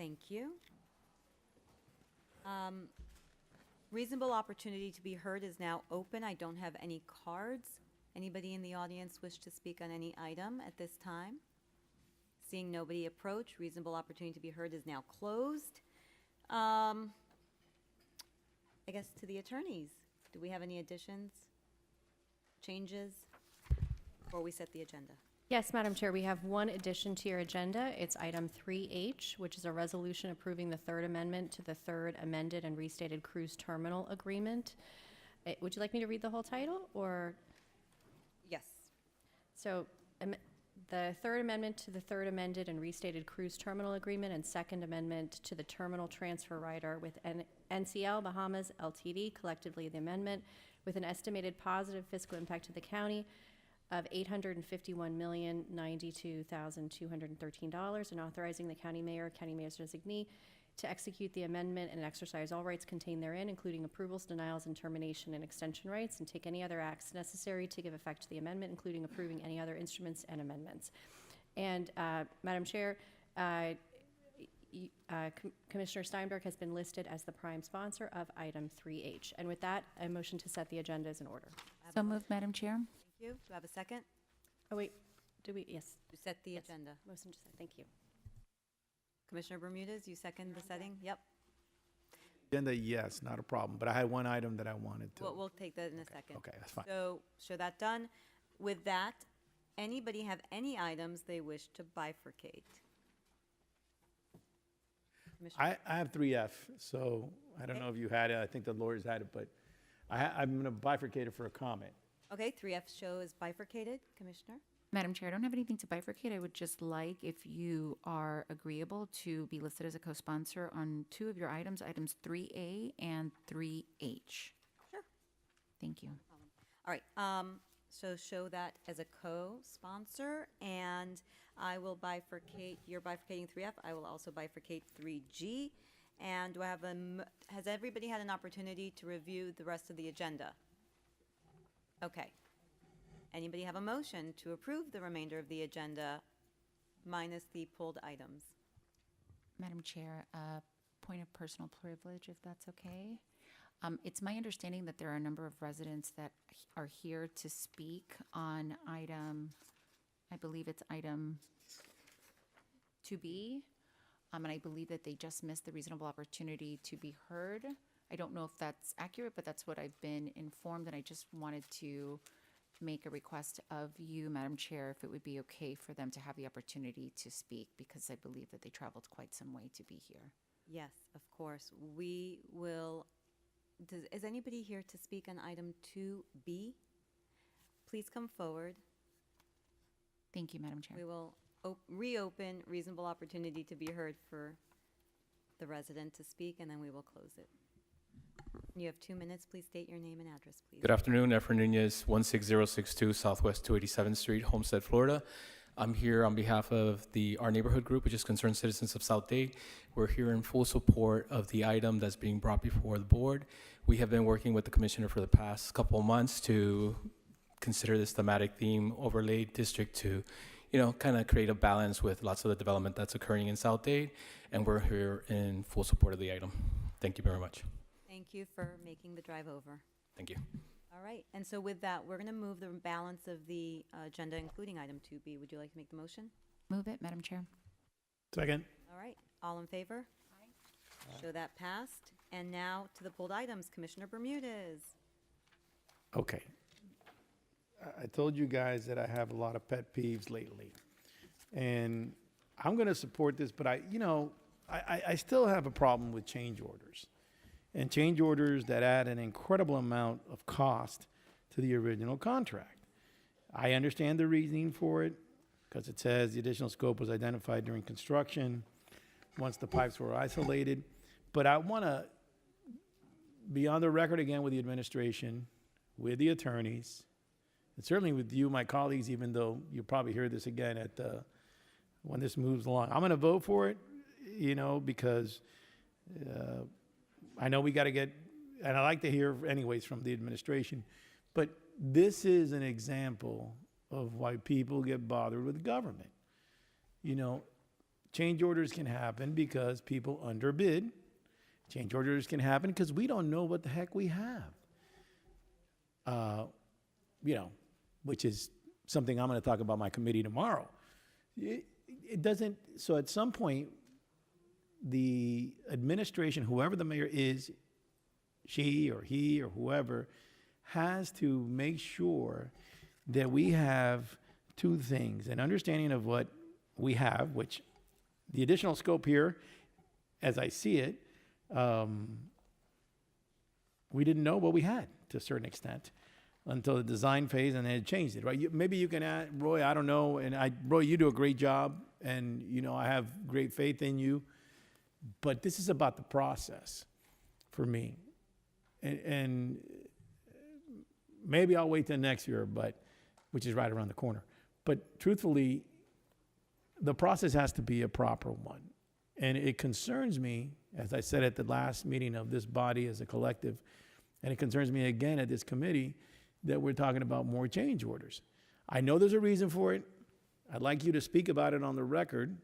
Thank you. Reasonable opportunity to be heard is now open. I don't have any cards. Anybody in the audience wish to speak on any item at this time? Seeing nobody approach, reasonable opportunity to be heard is now closed. I guess to the attorneys, do we have any additions, changes, before we set the agenda? Yes, Madam Chair, we have one addition to your agenda. It's item 3H, which is a resolution approving the third amendment to the third amended and restated cruise terminal agreement. Would you like me to read the whole title, or? Yes. So, the third amendment to the third amended and restated cruise terminal agreement and second amendment to the terminal transfer rider with NCL Bahamas LTD, collectively the amendment, with an estimated positive fiscal impact to the county of $851,092,213, and authorizing the county mayor's designee to execute the amendment and exercise all rights contained therein, including approvals, denials, and termination and extension rights, and take any other acts necessary to give effect to the amendment, including approving any other instruments and amendments. And Madam Chair, Commissioner Steinberg has been listed as the prime sponsor of item 3H. And with that, a motion to set the agenda is in order. So moved, Madam Chair. Thank you. Do I have a second? Oh, wait, do we? Yes. To set the Yes. agenda. Motion to set, thank you. Commissioner Bermudez, you second the setting? Yep. Agenda, yes, not a problem, but I had one item that I wanted to. We'll take that in a second. Okay, that's fine. So, show that done. With that, anybody have any items they wish to bifurcate? Commissioner? I have 3F, so I don't know if you had it. I think the lawyers had it, but I'm going to bifurcate it for a comment. Okay, 3F show is bifurcated. Commissioner? Madam Chair, I don't have anything to bifurcate. I would just like, if you are agreeable, to be listed as a co-sponsor on two of your items, items 3A and 3H. Sure. Thank you. All right, so show that as a co-sponsor, and I will bifurcate, you're bifurcating 3F, I will also bifurcate 3G. And do I have has everybody had an opportunity to review the rest of the agenda? Okay. Anybody have a motion to approve the remainder of the agenda minus the pulled items? Madam Chair, point of personal privilege, if that's okay. It's my understanding that there are a number of residents that are here to speak on item, I believe it's item 2B. And I believe that they just missed the reasonable opportunity to be heard. I don't know if that's accurate, but that's what I've been informed, and I just wanted to make a request of you, Madam Chair, if it would be okay for them to have the opportunity to speak, because I believe that they traveled quite some way to be here. Yes, of course. We will, is anybody here to speak on item 2B? Please come forward. Thank you, Madam Chair. We will reopen reasonable opportunity to be heard for the resident to speak, and then we will close it. You have 2 minutes. Please state your name and address, please. Good afternoon, Efren Nunez, 16062 Southwest 287th Street, Homestead, Florida. I'm here on behalf of our neighborhood group, which is Concerned Citizens of South Dade. We're here in full support of the item that's being brought before the board. We have been working with the commissioner for the past couple of months to consider this thematic theme overlay district to, kind of create a balance with lots of the development that's occurring in South Dade, and we're here in full support of the item. Thank you very much. Thank you for making the drive over. Thank you. All right, and so with that, we're going to move the balance of the agenda, including item 2B. Would you like to make the motion? Move it, Madam Chair. Second. All right, all in favor? Aye. Show that passed. And now to the pulled items, Commissioner Bermudez. Okay. I told you guys that I have a lot of pet peeves lately. And I'm going to support this, but I still have a problem with change orders. And change orders that add an incredible amount of cost to the original contract. I understand the reasoning for it, because it says the additional scope was identified during construction, once the pipes were isolated. But I want to be on the record again with the administration, with the attorneys, and certainly with you, my colleagues, even though you'll probably hear this again when this moves along. I'm going to vote for it, because I know we got to get, and I like to hear anyways from the administration, but this is an example of why people get bothered with government. change orders can happen because people underbid. Change orders can happen because we don't know what the heck we have. You know, which is something I'm going to talk about my committee tomorrow. It doesn't, so at some point, the administration, whoever the mayor is, she or he or whoever, has to make sure that we have two things: an understanding of what we have, which the additional scope here, as I see it, we didn't know what we had to a certain extent until the design phase, and then it changed it, right? Maybe you can add, Roy, I don't know, and Roy, you do a great job, and you know I have great faith in you, but this is about the process for me, and maybe I'll wait till next year, which is right around the corner. But truthfully, the process has to be a proper one. And it concerns me, as I said at the last meeting of this body as a collective, and it concerns me again at this committee, that we're talking about more change orders. I know there's a reason for it. I'd like you to speak about it on the record.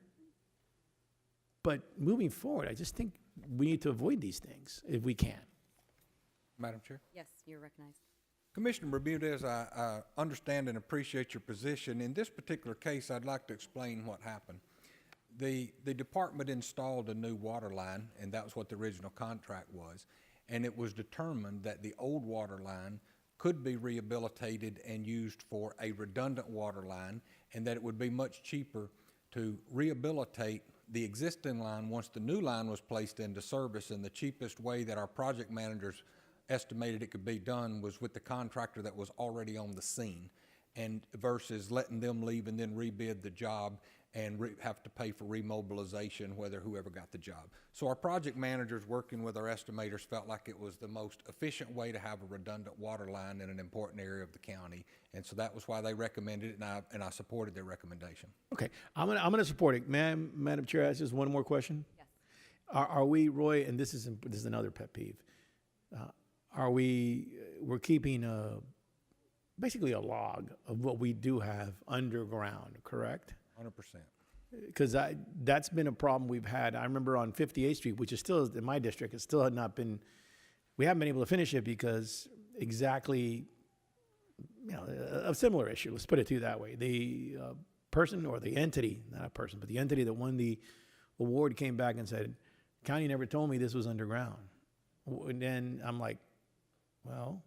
But moving forward, I just think we need to avoid these things if we can. Madam Chair. Yes, you're recognized. Commissioner Bermudez, I understand and appreciate your position. In this particular case, I'd like to explain what happened. The department installed a new water line, and that was what the original contract was. And it was determined that the old water line could be rehabilitated and used for a redundant water line, and that it would be much cheaper to rehabilitate the existing line once the new line was placed into service. And the cheapest way that our project managers estimated it could be done was with the contractor that was already on the scene, and versus letting them leave and then rebid the job and have to pay for remobilization, whoever got the job. So our project managers working with our estimators felt like it was the most efficient way to have a redundant water line in an important area of the county. And so that was why they recommended it, and I supported their recommendation. Okay, I'm gonna support it. Madam Chair, that's just one more question. Yes. Are we, Roy, and this is another pet peeve, we're keeping basically a log of what we do have underground, correct? 100%. Because that's been a problem we've had. I remember on 58th Street, which is still in my district, it still had not been, we haven't been able to finish it because exactly, you know, a similar issue, let's put it to you that way. The person or the entity, not a person, but the entity that won the award came back and said, county never told me this was underground. And then I'm like, well,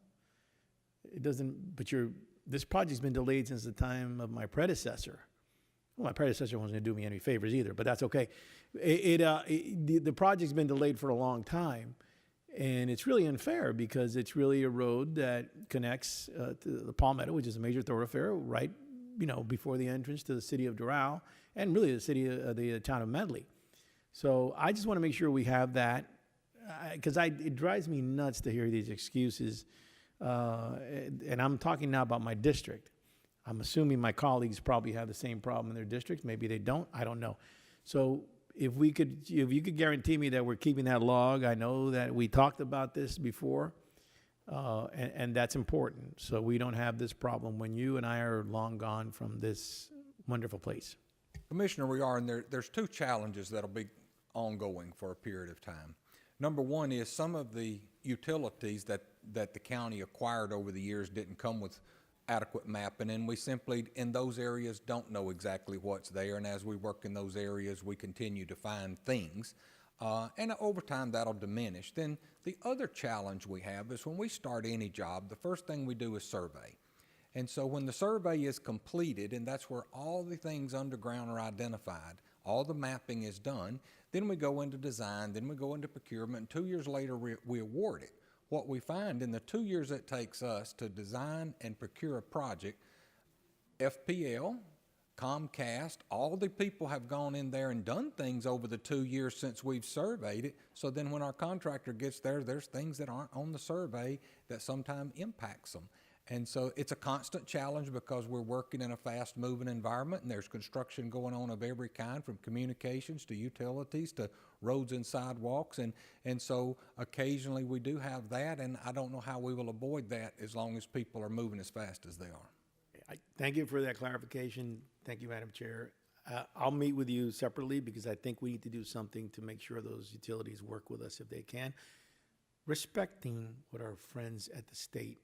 it doesn't, but this project's been delayed since the time of my predecessor. Well, my predecessor wasn't going to do me any favors either, but that's okay. The project's been delayed for a long time, and it's really unfair because it's really a road that connects to the Palmetto, which is a major thoroughfare, right, before the entrance to the city of Doral and really the town of Medley. So I just want to make sure we have that, because it drives me nuts to hear these excuses, and I'm talking now about my district. I'm assuming my colleagues probably have the same problem in their districts. Maybe they don't. I don't know. So if you could guarantee me that we're keeping that log, I know that we talked about this before, and that's important. So we don't have this problem when you and I are long gone from this wonderful place. Commissioner, we are, and there's two challenges that'll be ongoing for a period of time. Number one is some of the utilities that the county acquired over the years didn't come with adequate mapping, and we simply, in those areas, don't know exactly what's there. And as we work in those areas, we continue to find things. And over time, that'll diminish. Then the other challenge we have is when we start any job, the first thing we do is survey. And so when the survey is completed, and that's where all the things underground are identified, all the mapping is done, then we go into design, then we go into procurement, and 2 years later, we award it. What we find in the 2 years it takes us to design and procure a project, FPL, Comcast, all the people have gone in there and done things over the 2 years since we've surveyed it. So then when our contractor gets there, there's things that aren't on the survey that sometimes impacts them. And so it's a constant challenge because we're working in a fast-moving environment, and there's construction going on of every kind, from communications to utilities to roads and sidewalks. And so occasionally we do have that, and I don't know how we will avoid that as long as people are moving as fast as they are. Thank you for that clarification. Thank you, Madam Chair. I'll meet with you separately because I think we need to do something to make sure those utilities work with us if they can, respecting what our friends at the state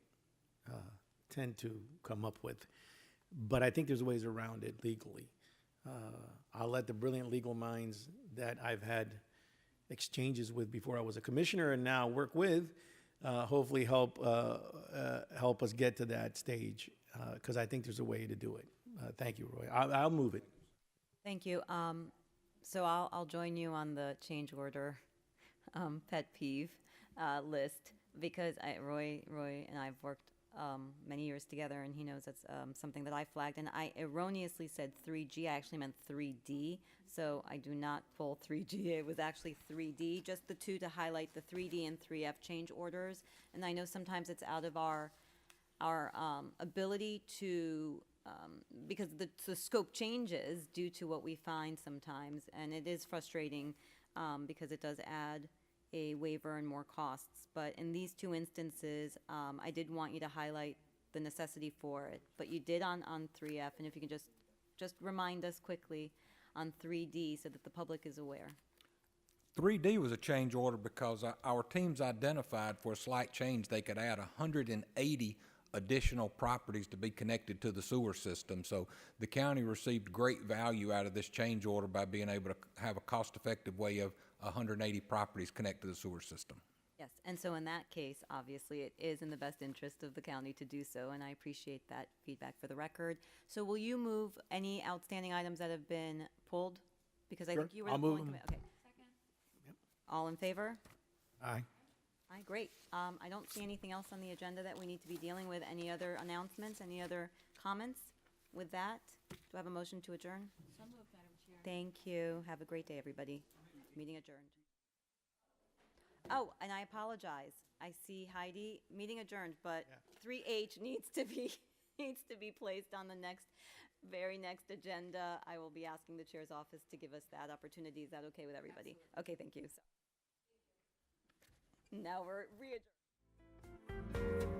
tend to come up with. But I think there's ways around it legally. I'll let the brilliant legal minds that I've had exchanges with before I was a commissioner and now work with, hopefully help us get to that stage, because I think there's a way to do it. Thank you, Roy. I'll move it. Thank you. So I'll join you on the change order pet peeve list because Roy and I've worked many years together, and he knows that's something that I flagged. And I erroneously said 3G. I actually meant 3D. So I do not pull 3G. It was actually 3D, just the two to highlight the 3D and 3F change orders. And I know sometimes it's out of our ability to, because the scope changes due to what we find sometimes. And it is frustrating because it does add a waiver and more costs. But in these two instances, I did want you to highlight the necessity for it. But you did on 3F, and if you can just remind us quickly on 3D so that the public is aware. 3D was a change order because our teams identified for a slight change, they could add 180 additional properties to be connected to the sewer system. So the county received great value out of this change order by being able to have a cost-effective way of 180 properties connected to the sewer system. Yes, and so in that case, obviously, it is in the best interest of the county to do so, and I appreciate that feedback for the record. So will you move any outstanding items that have been pulled? Because I Sure, think you were I'll the move polling them. committee. Okay. Second. All in favor? Aye. Aye, great. I don't see anything else on the agenda that we need to be dealing with. Any other announcements, any other comments? With that, do I have a motion to adjourn? So moved, Madam Chair. Thank you. Have a great day, everybody. Meeting adjourned. Oh, and I apologize. I see Heidi, meeting adjourned, but 3H needs to be placed on the very next agenda. I will be asking the chair's office to give us that opportunity. Is that okay with everybody? Absolutely. Okay, thank you. So, now we're re-adjourned.